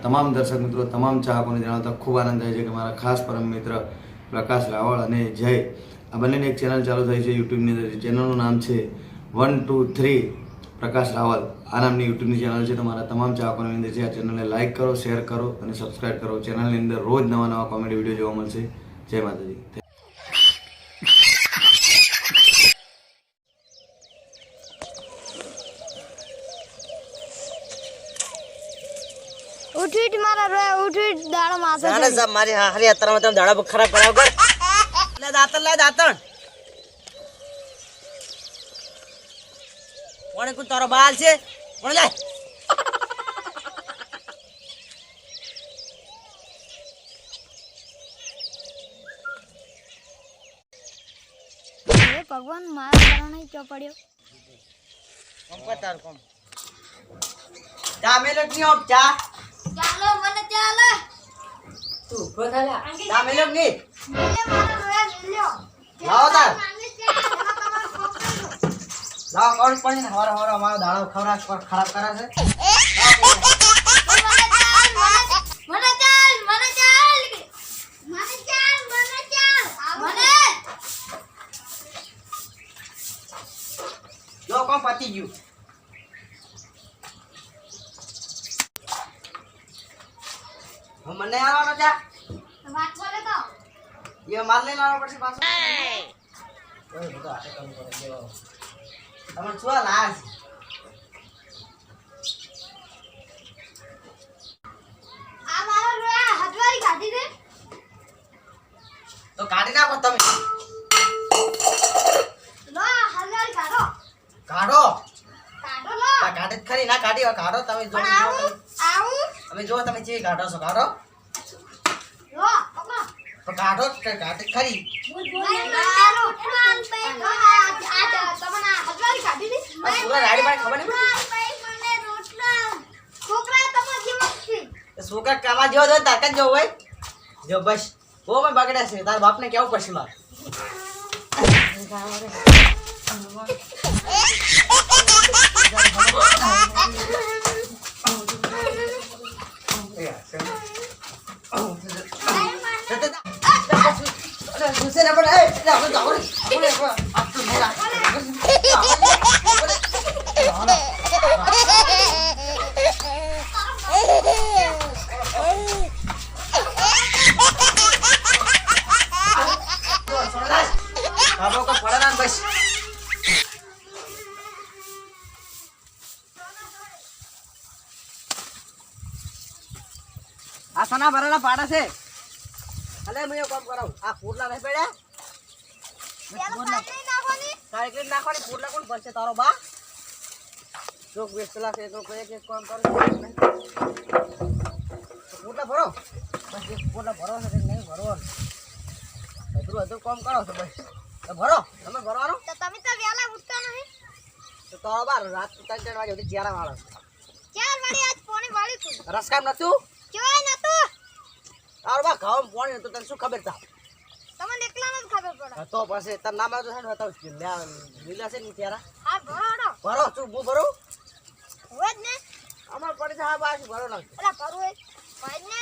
તમામ દર્શક મિત્રો તમામ ચાહકોને જણાવતા ખૂબ આનંદ થાય છે કે મારા ખાસ પરમ મિત્ર પ્રકાશ રાવળ અને જય આ બંનેની એક ચેનલ ચાલુ થઈ છે યુટ્યુબની અંદર. ચેનલનું નામ છે 1 2 3 પ્રકાશ રાવળ. આ નામની યુટ્યુબની ચેનલ છે. તમારા તમામ ચાહકોની અંદર છે. આ ચેનલને લાઇક કરો, શેર કરો અને સબસ્ક્રાઈબ કરો. ચેનલની અંદર રોજ નવા નવા કોમેડી વિડીયો જોવા મળશે. જય માતાજી. ઉઠીટ મારા રે ઉઠીટ દાડા માથે જાને સાબ મારી હારી અત્રમાં તમે દાડા ખરાબ કરાવ કર લે દાતણ કોણે કો તારો બાલ છે કોણ લે હે ભગવાન મારા કારણે ચો પડ્યો કોમ પતાર કોમ જા મેલો ની ઓપ જા ચાલો મને ચાલે તું ગોધાલા જા મેલો ની મિલે મારા રે મિલ્યો લાવો તાર મને લાવ કોણ પણ હવારા મારો દાડો ખરાબ કરે છે જો કોમ પતી ગયું હું મને આવવાનો જા વાત બોલે તો ये माल ले लाना पड़े पास ओए बता आटे कम कर दे हमर छुआ लाज આ મારો રે હજવારી ગાડી દે तो काटी ना તમે લો હજવારી ગાડો કાઢો લો તા કાઢે ખરી ના કાઢી કાઢો તમે જો આવું અમે જો તમે જે કાઢો છો કાઢો લો પકડો તો કાઢો કાઢે ખરી પૂરા રાડી પાસે ખબર નહીં છોકરા કામા જેવો જો તાકાત જો હોય જો બસ બહુ મેં બગડ્યા છે તાર બાપને કેવું પડશે માર આ સના ભરેલા પાડા છે અલે મેં કામ કરાવ આ પૂરલા નહીં પડ્યા સાયકલ નાખવાની પૂરલા કોણ ભરશે તારો બા જો બેસલા છે તો કોઈ એક કામ કરે પૂરલા ભરો બસ પૂરલા ભરો છે નહીં ભરો બધું કામ કરો છો બસ તો ભરો તમે ભરવાનો તો તમે તો વેલા ઉઠતા નહીં તો તારો બા રાત 3 વાગે સુધી જ્યારા વાળો 4 વાળી આજ પોણી વાળી તું રસ કામ નતું જોય નતું તારો બા ખાવ પોણી તો તને શું ખબર તા તમને એકલાને જ ખબર પડે તો પછી તાર નામ આવતો છે ને બતાવ લીલા છે ને ત્યારા હા ભરોડો ભરો તું હું ભરું હોય જ ને અમાર પડે છે હા બાજુ ભરો નાખ અલા ભરો હોય ભાઈ ને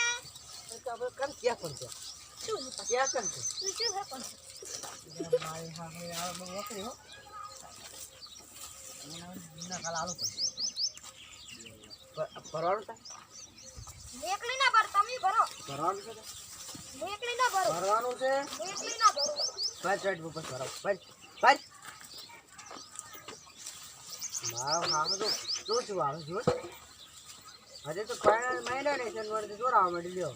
તો આપણે કન ક્યાં કોણ છે શું ક્યાં કન છે તું શું હે પણ મારી હા હે આ બહુ વકરી હો ના કાલ આલો પડે ભરવાનું તા એકલી ના ભર તમે ભરો ભરવાનું છે એકલી ના ભરો ભરવાનું છે એકલી ના ભરો ભાઈ ચડ ઉપર ભરાવ ભાઈ ભાઈ મારો હામે તો જોર આવે જોર હજે તો ફાઇનલ મહિના ને છે વડે જોર આવવા માંડી લ્યો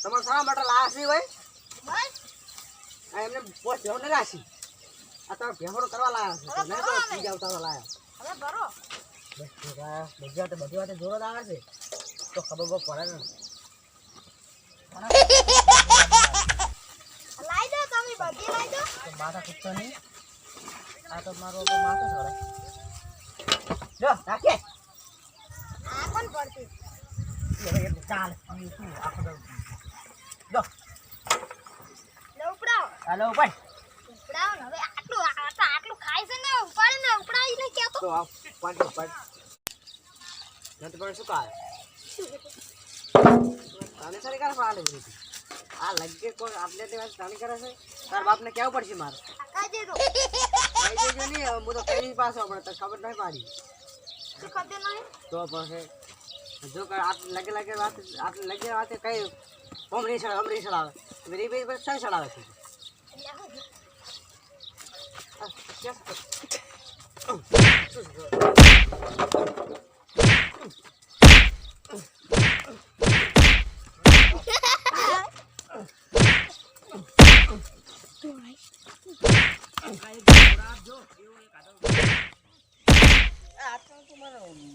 તમાર શા માટે લાશ ની ભાઈ બસ આ એમને પોસ્ટ દેવ ને રાશી આ તો ભેહરો કરવા લાયા છે નહીં તો પીજા ઉતારવા લાયા હવે ભરો બસ બધી વાતે જોર આવે છે તો ખબર પડે ને લાઈ દો તમે બધી લાઈ દો તો માથા ખૂટતો નહીં આ તો મારો માથો છોડે જો રાખે આ કોણ પડતી ચાલ શું આખો જો લે ઉપડાવ હાલો ભાઈ ઉપડાવ ને હવે આટલું ખાય છે ને ઉપાડી ને ઉપડાવી ને કેતો તો આ પાંચ પાંચ નંત પણ શું કાય તને સારી કરે પાલે બધી આ લગે કોઈ આપણે તે વાત તને કરે છે તાર બાપને કેવું પડશે મારે કાઈ દે તો કઈ દેજો નહીં હું તો કઈ પાસે આપણે તો ખબર નહીં પાડી શું ખબર નહીં તો પછી જો કે આ લગે વાત કઈ હોમરી સળાવે મેરી બે બસ સળ સળાવે છે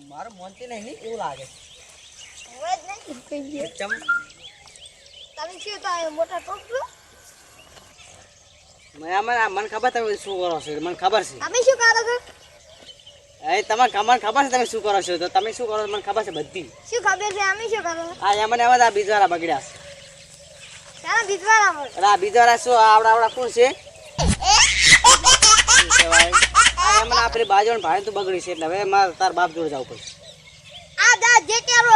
મારું મોનતી નહીં એવું લાગે હવે જ નહીં કઈ દે ચમ તમે શું તો આ મોટા ટોપલો મને ખબર તમે શું કરો છો મને ખબર છે તમે શું કરો છો તમને ખબર છે તમે શું કરો છો તો તમે શું કરો છો મને ખબર છે બધી શું ખબર છે અમે શું કરો આ એમને આવા આ બીજવાળા બગડ્યા છે ચાલો બીજવાળા પર અરે આ બીજવાળા શું આવડા કોણ છે શું કહેવાય એમને આપણી બાજુને ભાઈ તું બગડી છે એટલે હવે મારે તાર બાપ જોડે જવું પડશે આ દા જે કેવો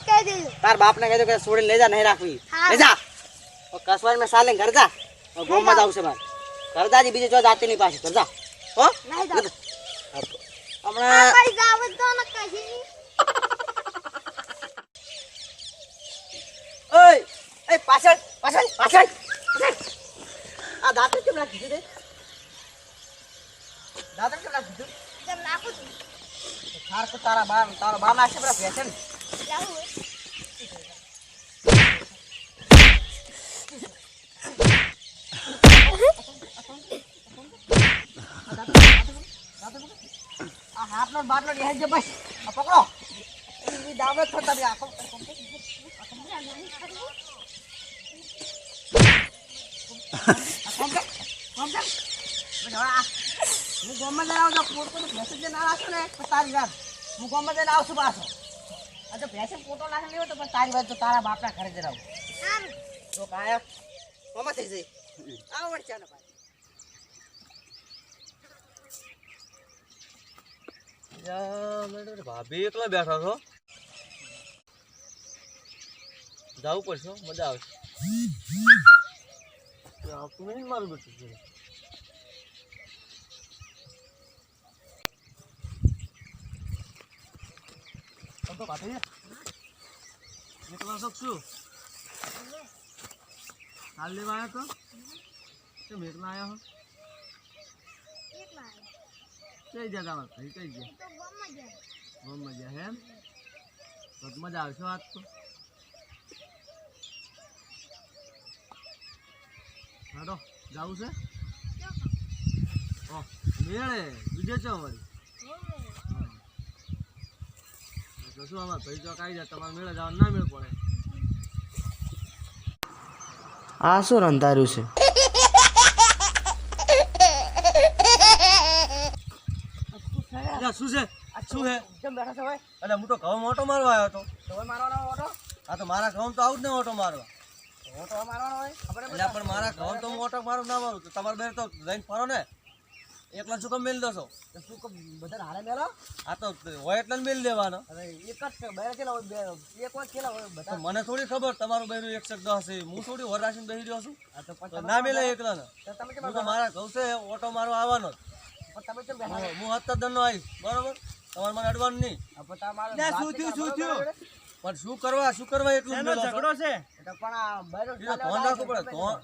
કહી દેજો તાર બાપને કહી દો કે છોડીને લઈ જા નહીં રાખવી હા. લઈ જા કસવાઈ મેં સાલે ઘર જા ગોમમાં જ આવશે મારે ઘર જાજી બીજું જો જાતી નહીં પાછી ઘર જા હો નહીં જાવ હમણાં કઈ જાવ તો ન કઈ ઓય પાછળ આ દાંત કેમ રાખી દીધું રે દાંત કેમ રાખી દીધું જમ નાખું છું ખાર તો તારો બાપ નાખશે બરા ફેશન જાવું આ હાથનો બાટલો લે જે બસ આ પકડો ઈ દાવત થતા બે આખો હું ગોમાં જઈને આવજો ફોટો મેસેજ જઈને આવશો ને તો તારી વાત હું ગોમાં જઈને આવશું પાછો આ તો ભેંસે ફોટો નાખી લેવો તો પણ તારી વાત તો તારા બાપના ઘરે જઈને આવું સારું તો કાયા ગોમાં થઈ જઈ આવો વળશે ને ભાઈ ભાભી એકલા બેઠા છો જવું પડશે હો, મજા આવશે આવતું નહીં મારું બેટું તો કાઢી એકલા છો શું કાલ લેવા આવ્યો તો કેમ એકલા આવ્યા હો એકલા કઈ ગયા તમારે ભાઈ કઈ ગયા તો ગમમાં જાય બહુ મજા હે એમ તો મજા આવશે આજ તો હાડો જાવું છે ઓહ મેળે બીજે ચો વળી તો શું અમારે ભાઈ ચોક આવી જાય તમારે મેળે જવાનું ના મેળ પડે આ શું રંધાર્યું છે શું છે શું છે કેમ બેઠા છો ભાઈ એટલે હું તો ઘઉં ઓટો મારવા આવ્યો હતો તમે મારવાનો ઓટો હા તો મારા ઘઉં તો આવું જ ને ઓટો મારવા ઓટો મારવાનો હોય ખબર એટલે પણ મારા ઘઉં તો હું ઓટો મારું ના મારું તો તમારે બેન તો લઈને ફરો ને એકલા શું કામ મેલ દો શું કહું બધા હારે મેલો આ તો હોય એટલે જ મેલ દેવાનો અરે એક જ છે બે કેટલા હોય બે એક વાર કેટલા હોય તો બધા મને થોડી ખબર તમારું બહેરું 110 હશે હું થોડી વર રાખીને બેસી રહ્યો છું આ તો તો ના મેલે એકલા ને તો તમે કેમ હું તો મારા ઘઉં છે ઓટો મારવા આવવાનો જ. તમે કેમ બેઠા હું હત્તર દનનો આવીશ બરોબર તમારે મને અડવાનું નહીં આ તમારે શું પણ શું કરવા એટલું જ મેલો છો? એટલે પણ આ બૈરું એ તો ધોન રાખવું પડે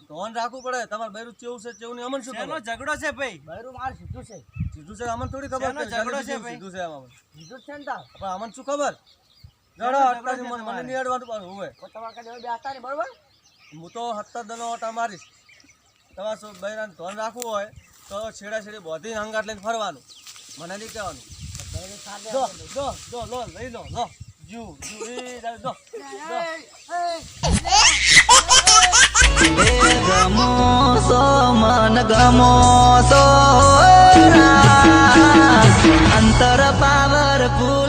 ધોન રાખવું પડે તમારે બૈરું ચેવું છે ચેવું નહીં અમને શું ખબર ઝઘડો છે ભાઈ બૈરું માર સીધું છે સીધું છે અમને થોડી ખબર શેનો કે ઝઘડો છે સીધું ભાઈ? સીધું છે આમાં સીધું જ છે ને તાર પણ અમને શું ખબર જડો અટકાથી મને નહીં અડવાનું પણ હોય પણ તમારે કદી હવે બેસતા નહીં બરોબર હું તો 70 દનો ઓટા મારીશ તમારે શું બૈરાને ધોન રાખવું હોય તો છેડા છેડી બધી હંગાટ લઈને ફરવાનું મને નહીં કહેવાનું બૈરું સાથે જો લો લઈ લો જુ એ જો ગમો સો મન ગમો સો અંતર પાવરફુલ